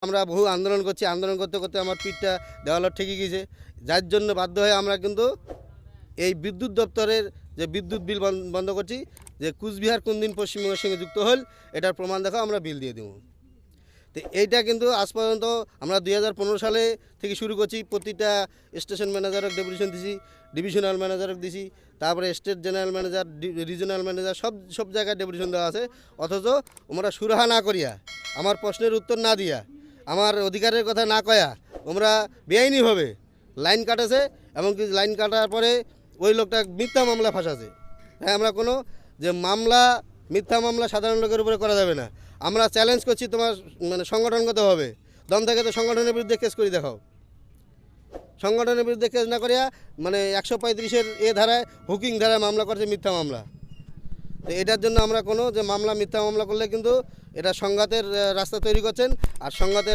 আমরা বহু আন্দোলন করছি, আন্দোলন করতে করতে আমার পিঠটা দেওয়ালে ঠেকে গিয়েছে, যার জন্য বাধ্য হয়ে আমরা কিন্তু এই বিদ্যুৎ দপ্তরের যে বিদ্যুৎ বিল বন্ধ করছি, যে কুচবিহার কোন দিন পশ্চিমবঙ্গের সঙ্গে যুক্ত হল এটার প্রমাণ দেখাও, আমরা বিল দিয়ে দেবো। তো এইটা কিন্তু আজ পর্যন্ত আমরা 2015 সালে থেকে শুরু করছি, প্রতিটা স্টেশন ম্যানেজারক ডেপুটেশন দিছি, ডিভিশনাল ম্যানেজারক দিছি, তারপরে state general manager, regional manager, সব জায়গায় ডেপুটেশন দেওয়া আছে। অথচ ওমরা সুরাহা না করিয়া, আমার প্রশ্নের উত্তর না দিয়া, আমার অধিকারের কথা না কয়া, ওমরা বেআইনিভাবে লাইন কাটেছে, এমনকি লাইন কাটার পরে ওই লোকটা মিথ্যা মামলা ফাঁসাছে। হ্যাঁ, আমরা কোনো যে মামলা, মিথ্যা মামলা সাধারণ লোকের উপরে করা যাবে না। আমরা চ্যালেঞ্জ করছি, তোমার মানে সংগঠনগত হবে দম থাকে তো সংগঠনের বিরুদ্ধে কেস করে দেখাও। সংগঠনের বিরুদ্ধে কেস না করিয়া মানে 135-এর ধারায়, হুকিং ধারায় মামলা করছে, মিথ্যা মামলা। তো এটার জন্য আমরা কোনো যে মামলা, মিথ্যা মামলা করলে কিন্তু এটা সংঘাতের রাস্তা তৈরি করছেন, আর সংঘাতের